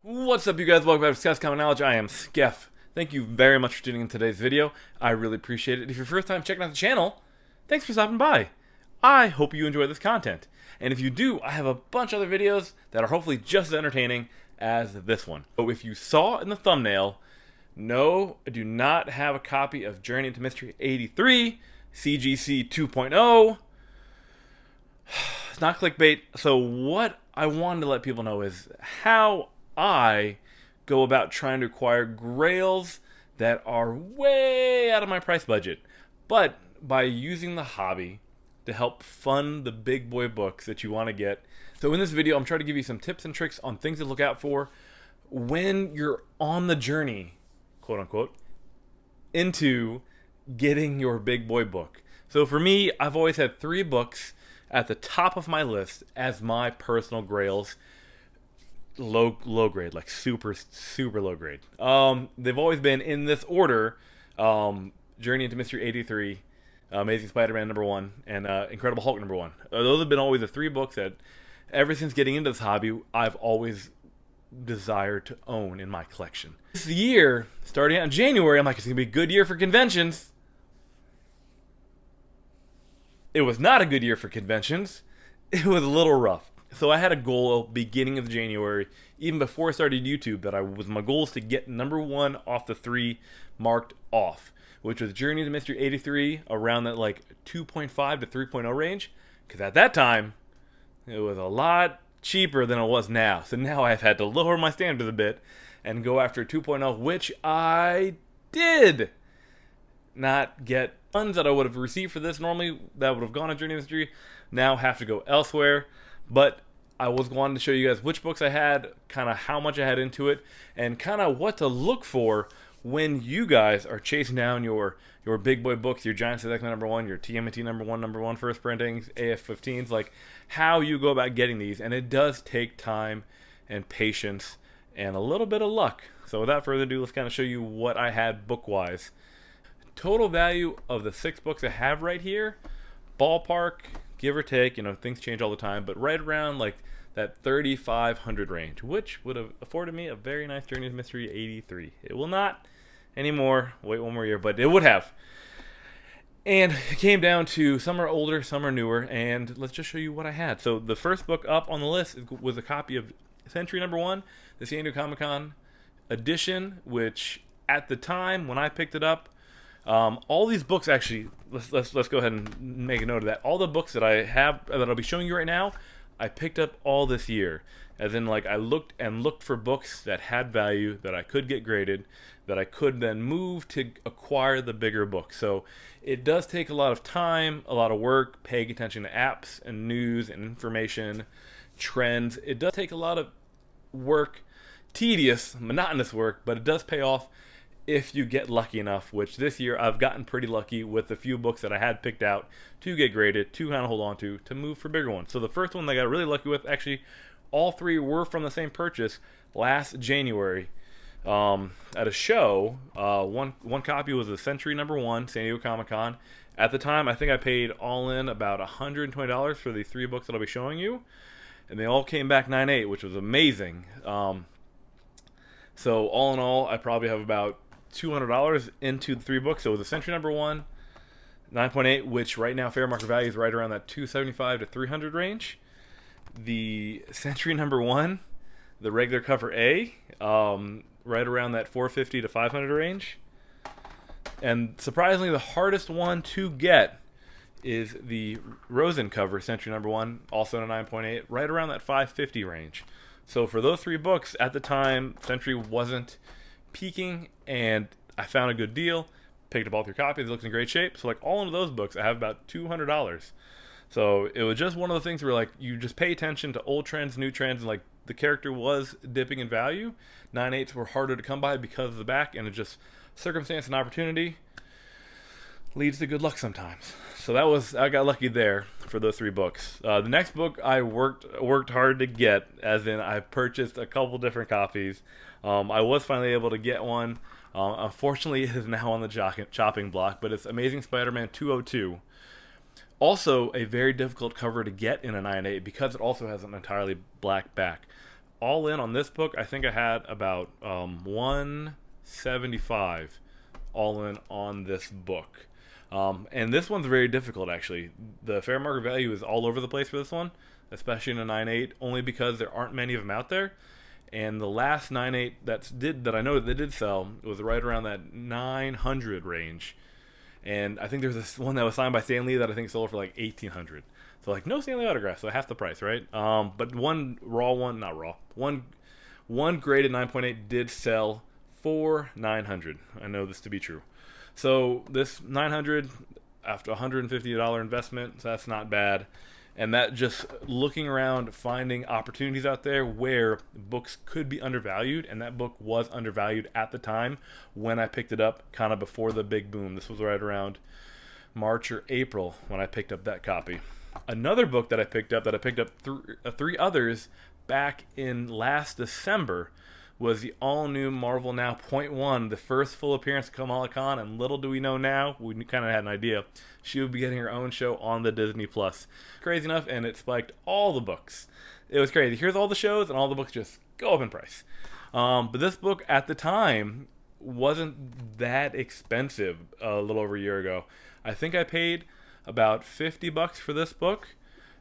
What's up, you guys? Welcome back to Skeffscomicknowledge. I am Skeff. Thank you very much for tuning in today's video. I really appreciate it. If you're first time checking out the channel, thanks for stopping by. I hope you enjoy this content. And if you do, I have a bunch of other videos that are hopefully just as entertaining as this one. So if you saw in the thumbnail, no, I do not have a copy of Journey into Mystery 83, CGC 2.0. It's not clickbait. So what I wanted to let people know is how I go about trying to acquire grails that are way out of my price budget, but by using the hobby to help fund the big boy books that you want to get. So in this video, I'm trying to give you some tips and tricks on things to look out for when you're on the journey, quote unquote, into getting your big boy book. So for me, I've always had 3 books at the top of my list as my personal grails. Low grade, like super low grade. They've always been in this order: Journey into Mystery 83, Amazing Spider-Man #1, and Incredible Hulk #1. Those have been always the 3 books that, ever since getting into this hobby, I've always desired to own in my collection. This year, starting out in January, I'm like, it's gonna be a good year for conventions. It was not a good year for conventions. It was a little rough. So I had a goal beginning of January, even before I started YouTube, that my goal is to get #1 off the 3 marked off, which was Journey to Mystery 83, around that like 2.5 to 3.0 range, because at that time it was a lot cheaper than it was now. So now I've had to lower my standards a bit and go after 2.0, which I did. Not get funds that I would have received for this normally that would have gone to Journey to Mystery, now have to go elsewhere. But I was wanting to show you guys which books I had, kind of how much I had into it, and kind of what to look for when you guys are chasing down your big boy books, your Giant Size X-Men #1, your TMNT #1 first printings, AF-15s, like how you go about getting these. And it does take time and patience and a little bit of luck. So without further ado, let's kind of show you what I had book-wise. Total value of the 6 books I have right here, ballpark, give or take, things change all the time, but right around like that 3,500 range, which would have afforded me a very nice Journey to Mystery 83. It will not anymore. Wait one more year, but it would have. And it came down to some are older, some are newer, and let's just show you what I had. So the first book up on the list was a copy of Century #1, the San Diego Comic-Con edition, which at the time when I picked it up, all these books actually, let's go ahead and make a note of that. All the books that I have that I'll be showing you right now, I picked up all this year. As in, like, I looked for books that had value, that I could get graded, that I could then move to acquire the bigger book. So it does take a lot of time, a lot of work, paying attention to apps and news and information, trends. It does take a lot of work, tedious, monotonous work, but it does pay off if you get lucky enough, which this year I've gotten pretty lucky with the few books that I had picked out to get graded, to kind of hold on to move for bigger ones. So the first one that I got really lucky with, actually, all 3 were from the same purchase last January at a show. One copy was the Century #1, San Diego Comic-Con. At the time, I think I paid all in about $120 for the 3 books that I'll be showing you, and they all came back 9.8, which was amazing. So all in all, I probably have about $200 into the 3 books. So it was the Century #1, 9.8, which right now fair market value is right around that 275 to 300 range. The Century #1, the regular cover A, right around that 450 to 500 range. And surprisingly, the hardest one to get is the Rosen cover, Century #1, also in a 9.8, right around that 550 range. So for those 3 books, at the time, Century wasn't peaking, and I found a good deal, picked up all 3 copies. It looks in great shape. So like all of those books, I have about $200. So it was just one of the things where like you just pay attention to old trends, new trends, and like the character was dipping in value. 9.8s were harder to come by because of the back, and it just circumstance and opportunity leads to good luck sometimes. So I got lucky there for those 3 books. The next book I worked hard to get, as in I purchased a couple different copies. I was finally able to get one. Unfortunately, it is now on the chopping block, but it's Amazing Spider-Man 202. Also, a very difficult cover to get in a 9.8 because it also has an entirely black back. all in on this book, I think I had about 175 all in on this book. And this one's very difficult, actually. The fair market value is all over the place for this one, especially in a 9.8, only because there aren't many of them out there. And the last 9.8 that I know that did sell was right around that 900 range. And I think there's this one that was signed by Stan Lee that I think sold for like 1,800. So like no Stan Lee autograph, so half the price, right? But one graded 9.8 did sell for 900. I know this to be true. So this 900 after $150 investment, so that's not bad. And that just looking around, finding opportunities out there where books could be undervalued, and that book was undervalued at the time when I picked it up, kind of before the big boom. This was right around March or April when I picked up that copy. Another book that I picked up three others back in last December was the all-new Marvel Now .1, the first full appearance of Kamala Khan, and little do we know now, we kind of had an idea, she would be getting her own show on the Disney+. Crazy enough, and it spiked all the books. It was crazy. Here's all the shows, and all the books just go up in price. But this book, at the time, wasn't that expensive a little over a year ago. I think I paid about $50 for this book.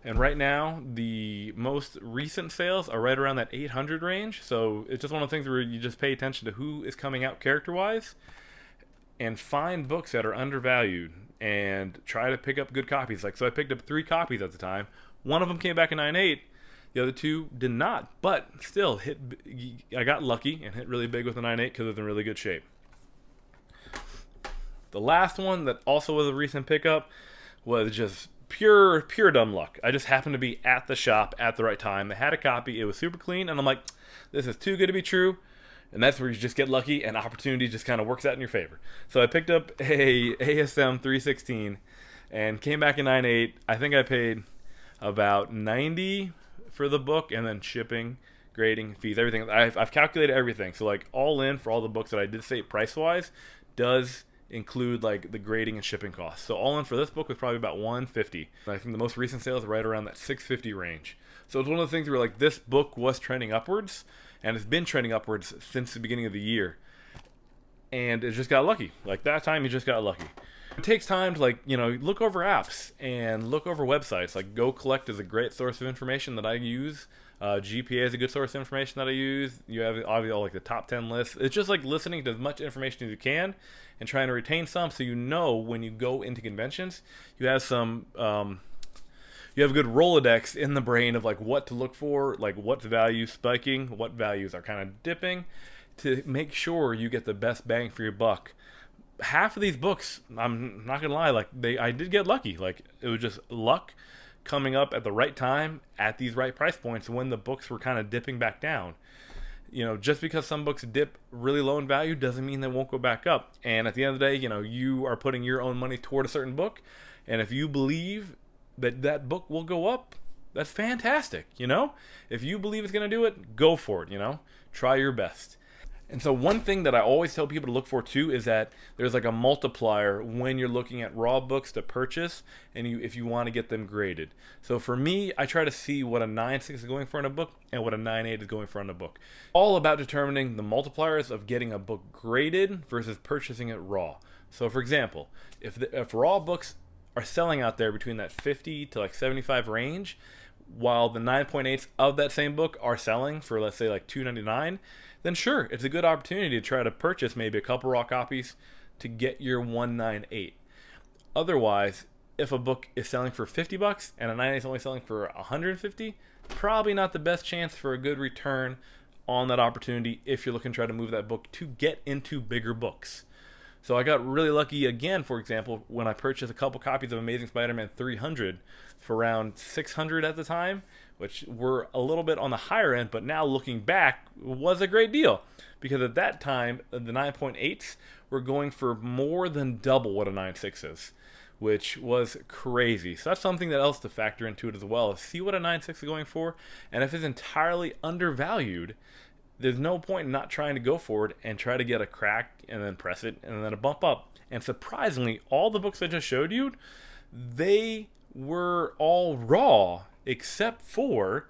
And right now, the most recent sales are right around that 800 range. So it's just one of the things where you just pay attention to who is coming out character-wise and find books that are undervalued and try to pick up good copies. So I picked up 3 copies at the time. One of them came back in 9.8. The other 2 did not, but still I got lucky and hit really big with the 9.8 because it was in really good shape. The last one that also was a recent pickup was just pure dumb luck. I just happened to be at the shop at the right time. They had a copy. It was super clean, and I'm like, this is too good to be true. And that's where you just get lucky, and opportunity just kind of works out in your favor. So I picked up a ASM 316 and came back in 9.8. I think I paid about $90 for the book, and then shipping, grading, fees, everything. I've calculated everything. So like all in for all the books that I did say price-wise does include like the grading and shipping costs. So all in for this book was probably about $150. I think the most recent sales are right around that $650 range. So it's one of the things where like this book was trending upwards, and it's been trending upwards since the beginning of the year. And it just got lucky. Like that time, you just got lucky. It takes time to look over apps and look over websites. Like Go Collect is a great source of information that I use. GPA is a good source of information that I use. You have obviously all like the top 10 lists. It's just like listening to as much information as you can and trying to retain some, so you know when you go into conventions, you have some, you have a good Rolodex in the brain of like what to look for, like what values spiking, what values are kind of dipping, to make sure you get the best bang for your buck. Half of these books, I'm not gonna lie, I did get lucky. Like it was just luck coming up at the right time at these right price points when the books were kind of dipping back down. Just because some books dip really low in value doesn't mean they won't go back up. And at the end of the day, you are putting your own money toward a certain book, and if you believe that book will go up, that's fantastic. If you believe it's going to do it, go for it. Try your best. And so one thing that I always tell people to look for too is that there's like a multiplier when you're looking at raw books to purchase, and if you want to get them graded. So for me, I try to see what a 9.6 is going for in a book and what a 9.8 is going for in a book. All about determining the multipliers of getting a book graded versus purchasing it raw. So for example, if raw books are selling out there between that 50 to like 75 range, while the 9.8s of that same book are selling for, let's say, like $2.99, then sure, it's a good opportunity to try to purchase maybe a couple raw copies to get your 198. Otherwise, if a book is selling for $50 and a 9.8 is only selling for $150, probably not the best chance for a good return on that opportunity if you're looking to try to move that book to get into bigger books. So I got really lucky again, for example, when I purchased a couple copies of Amazing Spider-Man 300 for around $600 at the time, which were a little bit on the higher end, but now looking back was a great deal, because at that time the 9.8s were going for more than double what a 9.6 is, which was crazy. So that's something that else to factor into it as well, is see what a 9.6 is going for, and if it's entirely undervalued, there's no point in not trying to go for it and try to get a crack and then press it and then a bump up. And surprisingly, all the books I just showed you, they were all raw except for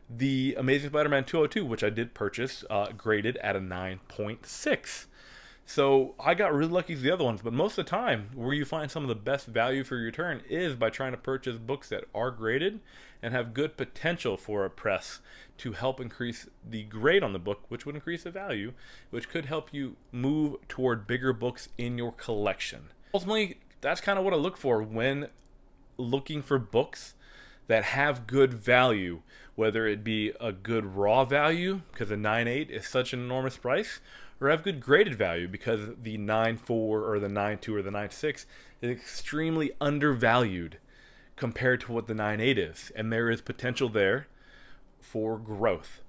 the Amazing Spider-Man 202, which I did purchase, graded at a 9.6. So I got really lucky with the other ones, but most of the time where you find some of the best value for your return is by trying to purchase books that are graded and have good potential for a press to help increase the grade on the book, which would increase the value, which could help you move toward bigger books in your collection. Ultimately, that's kind of what I look for when looking for books that have good value, whether it be a good raw value, because a 9.8 is such an enormous price, or have good graded value because the 9.4 or the 9.2 or the 9.6 is extremely undervalued compared to what the 9.8 is, and there is potential there for growth.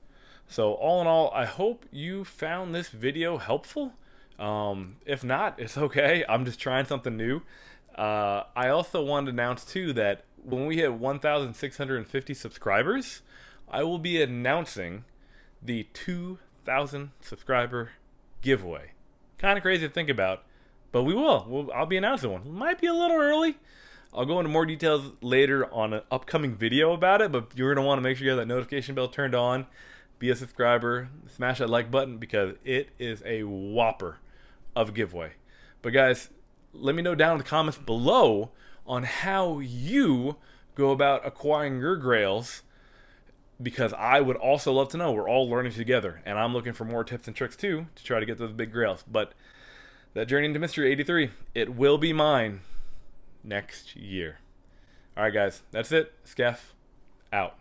So all in all, I hope you found this video helpful. If not, it's okay. I'm just trying something new. I also wanted to announce too that when we hit 1,650 subscribers, I will be announcing the 2,000 subscriber giveaway. Kind of crazy to think about, but we will. I'll be announcing one. It might be a little early. I'll go into more details later on an upcoming video about it, but you're going to want to make sure you have that notification bell turned on, be a subscriber, smash that like button because it is a whopper of a giveaway. But guys, let me know down in the comments below on how you go about acquiring your grails, because I would also love to know. We're all learning together, and I'm looking for more tips and tricks too to try to get those big grails. But that Journey into Mystery 83, it will be mine next year. All right, guys, that's it. Skeff out.